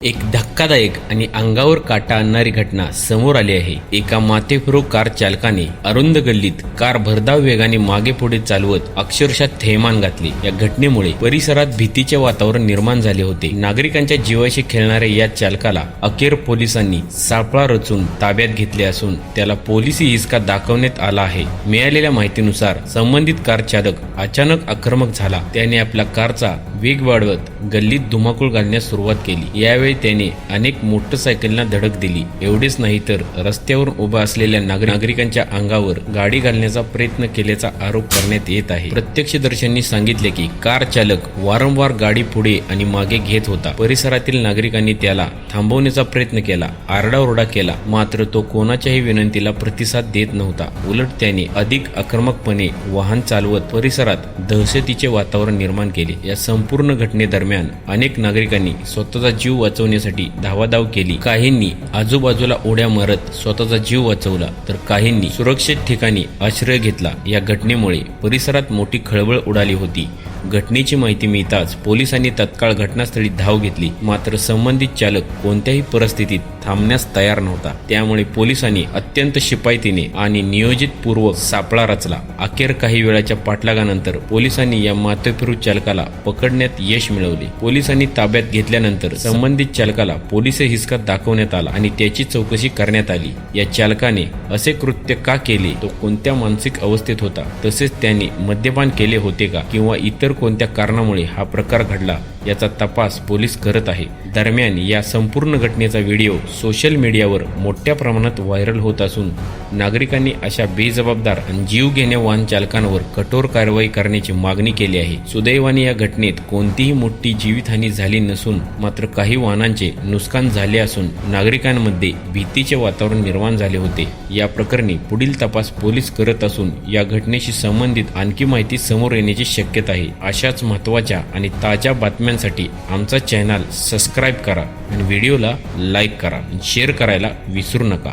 एक धक्कादायक आणि अंगावर काटा आणणारी घटना समोर आली आहे। एका माथेफिरू कार चालकाने अरुंद गल्लीत कार भरधाव वेगाने मागे पुढे चालवत अक्षरशः थैमान घातले। या घटनेमुळे परिसरात भीतीचे वातावरण निर्माण झाले होते। नागरिकांच्या जीवाशी खेळणाऱ्या या चालकाला अखेर पोलिसांनी सापळा रचून ताब्यात घेतले असून त्याला पोलिसी हिसका दाखवण्यात आला आहे। मिळालेल्या माहितीनुसार संबंधित कार चालक अचानक आक्रमक झाला। त्याने आपल्या कारचा वेग वाढवत गल्लीत धुमाकूळ घालण्यास सुरुवात केली। यावेळी त्याने अनेक मोटरसायकलना धडक दिली। एवढेच नाही तर रस्त्यावर उभा असलेल्या नागरिकांच्या अंगावर गाडी घालण्याचा प्रयत्न केल्याचा आरोप करण्यात येत आहे। प्रत्यक्षदर्शींनी सांगितले की कार चालक वारंवार गाडी पुढे आणि मागे घेत होता। परिसरातील नागरिकांनी त्याला थांबवण्याचा प्रयत्न केला, आरडाओरडा केला, मात्र तो कोणाच्याही विनंतीला प्रतिसाद देत नव्हता। उलट त्याने अधिक आक्रमकपणे वाहन चालवत परिसरात दहशतीचे वातावरण निर्माण केले। या संपूर्ण घटनेदरम्यान अनेक नागरिकांनी स्वतःचा जीव वाचवण्यासाठी धावाधाव केली। काहींनी आजूबाजूला उड्या मारत स्वतःचा जीव वाचवला, तर काहींनी सुरक्षित ठिकाणी आश्रय घेतला। या घटनेमुळे परिसरात मोठी खळबळ उडाली होती। घटनेची माहिती मिळताच पोलिसांनी तत्काळ घटनास्थळी धाव घेतली, मात्र संबंधित चालक कोणत्याही परिस्थितीत थांबण्यास तयार नव्हता। त्यामुळे पोलिसांनी अत्यंत शिपाईतीने आणि नियोजितपूर्वक सापळा रचला। अखेर काही वेळाच्या पाठलागानंतर पोलिसांनी या माथेफिरू चालकाला पकडण्यात यश मिळवले। पोलिसांनी ताब्यात घेतल्यानंतर संबंधित चालकाला पोलिस हिसका दाखवण्यात आला आणि त्याची चौकशी करण्यात आली। या चालकाने असे कृत्य का केले, तो कोणत्या मानसिक अवस्थेत होता, तसेच त्याने मद्यपान केले होते का किंवा इतर कोणत्या कारणामुळे हा प्रकार घडला, याचा तपास पोलीस करत आहे। दरम्यान या संपूर्ण घटनेचा व्हिडिओ सोशल मीडियावर मोठ्या प्रमाणात व्हायरल होत असून नागरिकांनी अशा बेजबाबदार आणि जीवघेण्या वाहन चालकांवर कठोर कारवाई करण्याची मागणी केली आहे। सुदैवाने या घटनेत कोणतीही मोठी जीवितहानी झाली नसून मात्र काही वाहनांचे नुकसान झाले असून नागरिकांमध्ये भीतीचे वातावरण निर्माण झाले होते। या प्रकरणी पुढील तपास पोलीस करत असून या घटनेशी संबंधित आणखी माहिती समोर येण्याची शक्यता आहे। अशाच महत्त्वाच्या आणि ताज्या बातम्यांसाठी आमचा चॅनल सबस्क्राईब करा आणि व्हिडिओला लाईक करा, शेअर करायला विसरू नका।